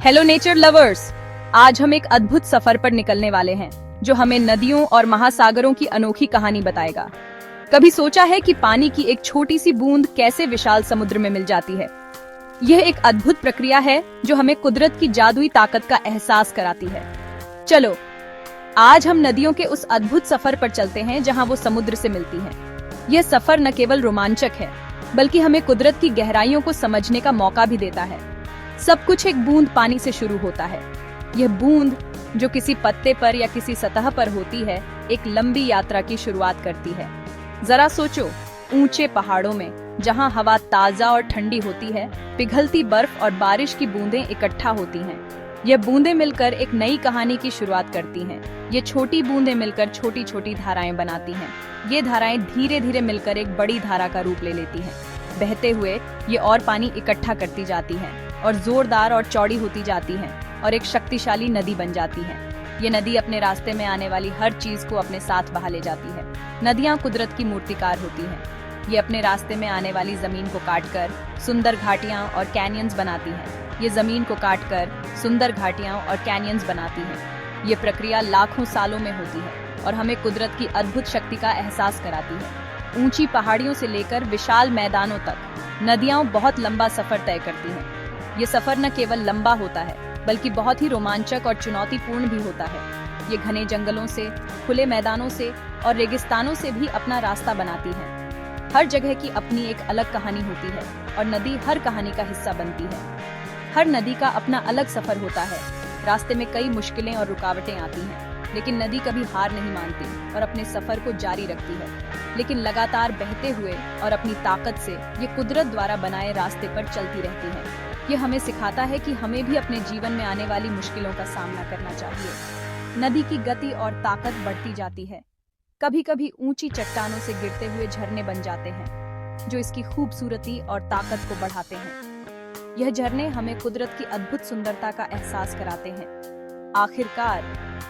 Hello nature lovers, आज हम एक अद्भुत सफर पर निकलने वाले हैं जो हमें नदियों और महासागरों की अनोखी कहानी बताएगा। कभी सोचा है कि पानी की एक छोटी सी बूंद कैसे विशाल समुद्र में मिल जाती है? यह एक अद्भुत प्रक्रिया है जो हमें कुदरत की जादुई ताकत का एहसास कराती है। चलो आज हम नदियों के उस अद्भुत सफर पर चलते हैं जहां वो समुद्र से मिलती हैं। यह सफर न केवल रोमांचक है बल्कि हमें कुदरत की गहराइयों को समझने का मौका भी देता है। सब कुछ एक बूंद पानी से शुरू होता है। यह बूंद जो किसी पत्ते पर या किसी सतह पर होती है, एक लंबी यात्रा की शुरुआत करती है। जरा सोचो, ऊंचे पहाड़ों में जहां हवा ताजा और ठंडी होती है, पिघलती बर्फ और बारिश की बूंदें इकट्ठा होती हैं। यह बूंदें मिलकर एक नई कहानी की शुरुआत करती हैं। ये छोटी बूंदें मिलकर छोटी छोटी धाराएं बनाती हैं। ये धाराएं धीरे धीरे मिलकर एक बड़ी धारा का रूप ले लेती हैं। बहते हुए ये और पानी इकट्ठा करती जाती हैं और जोरदार और चौड़ी होती जाती हैं और एक शक्तिशाली नदी बन जाती है। ये नदी अपने रास्ते में आने वाली हर चीज को अपने साथ बहा ले जाती है। नदियां कुदरत की मूर्तिकार होती हैं। ये अपने रास्ते में आने वाली जमीन को काटकर सुंदर घाटियां और कैनियंस बनाती हैं। ये जमीन को काटकर सुंदर घाटियां और कैनियंस बनाती हैं। ये प्रक्रिया लाखों सालों में होती है और हमें कुदरत की अद्भुत शक्ति का एहसास कराती है। ऊंची पहाड़ियों से लेकर विशाल मैदानों तक नदियां बहुत लंबा सफर तय करती हैं। ये सफर न केवल लंबा होता है बल्कि बहुत ही रोमांचक और चुनौतीपूर्ण भी होता है। ये घने जंगलों से, खुले मैदानों से और रेगिस्तानों से भी अपना रास्ता बनाती हैं। हर जगह की अपनी एक अलग कहानी होती है और नदी हर कहानी का हिस्सा बनती है। हर नदी का अपना अलग सफर होता है। रास्ते में कई मुश्किलें और रुकावटें आती हैं, लेकिन नदी कभी हार नहीं मानती और अपने सफर को जारी रखती है। लेकिन लगातार बहते हुए और अपनी ताकत से ये कुदरत द्वारा बनाए रास्ते पर चलती रहती है। ये हमें सिखाता है कि हमें भी अपने जीवन में आने वाली मुश्किलों का सामना करना चाहिए। नदी की गति और ताकत बढ़ती जाती है। कभी कभी ऊंची चट्टानों से गिरते हुए झरने बन जाते हैं जो इसकी खूबसूरती और ताकत को बढ़ाते हैं। यह झरने हमें कुदरत की अद्भुत सुंदरता का एहसास कराते हैं। आखिरकार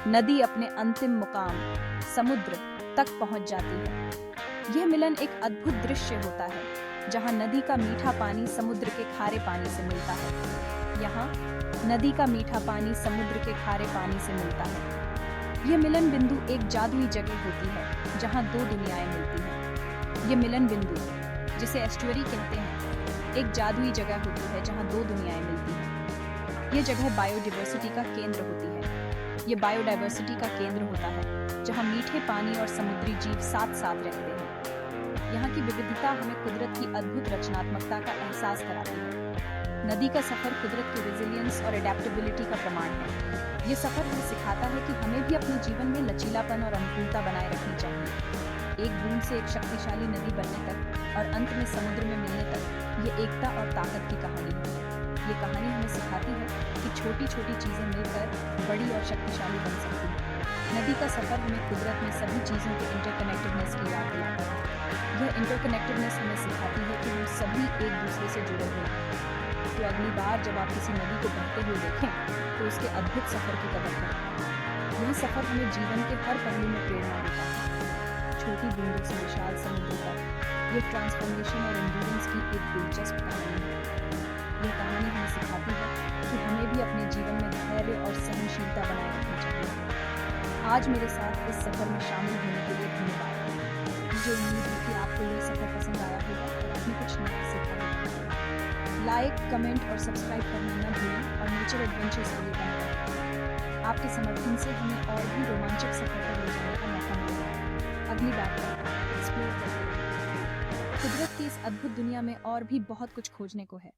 नदी अपने अंतिम मुकाम समुद्र तक पहुंच जाती है। यह मिलन एक अद्भुत दृश्य होता है जहां नदी का मीठा पानी समुद्र के खारे पानी से मिलता है। यहाँ नदी का मीठा पानी समुद्र के खारे पानी से मिलता है। यह मिलन बिंदु एक जादुई जगह होती है जहां दो दुनियाएं मिलती हैं। यह मिलन बिंदु, जिसे एस्टुअरी कहते हैं, एक जादुई जगह होती है जहां दो दुनियाएं मिलती हैं। यह जगह बायोडाइवर्सिटी का केंद्र होती है। यह बायोडाइवर्सिटी का केंद्र होता है जहां मीठे पानी और समुद्री जीव साथ साथ रहते हैं। यहाँ की विविधता हमें कुदरत की अद्भुत रचनात्मकता का एहसास कराती है। नदी का सफर कुदरत की रेजिलियंस और एडेप्टेबिलिटी का प्रमाण है। ये सफर हमें सिखाता है कि हमें भी अपने जीवन में लचीलापन और अनुकूलता बनाए रखनी चाहिए। एक बूंद से एक शक्तिशाली नदी बनने तक और अंत में समुद्र में मिलने तक ये एकता और ताकत की कहानी है। ये कहानी हमें सिखाती है कि छोटी छोटी चीजें मिलकर बड़ी और शक्तिशाली बन सकती हैं। नदी का सफर हमें कुदरत में सभी चीजों के इंटरकनेक्टेडनेस की याद दिलाता है। यह इंटरकनेक्टेडनेस हमें सिखाती है कि हम सभी एक दूसरे से जुड़े हुए हैं। तो अगली बार जब आप किसी नदी को बहते हुए देखें तो उसके अद्भुत सफर की कदर करें। यह सफर हमें जीवन के हर पहलू में प्रेरणा देता है। छोटी बूंदों से विशाल समुद्र तक यह ट्रांसफॉर्मेशन और एंड्योरेंस की एक दिलचस्प कहानी है। यह कहानी हमें सिखाती है कि हमें भी अपने जीवन में धैर्य और सहनशीलता बनाए रखनी चाहिए। आज मेरे साथ इस सफर में शामिल होने के लिए धन्यवाद। मुझे उम्मीद है कि आपको यह सफर पसंद आया होगा और आपने कुछ नया सीखा होगा। लाइक, कमेंट और सब्सक्राइब करना न भूलें और नेचर एडवेंचर्स के लिए बने रहें। आपके समर्थन से हमें और भी रोमांचक सफर पर ले जाने का मौका मिलेगा। अगली बार तक एक्सप्लोर करें। कुदरत की इस अद्भुत दुनिया में और भी बहुत कुछ खोजने को है।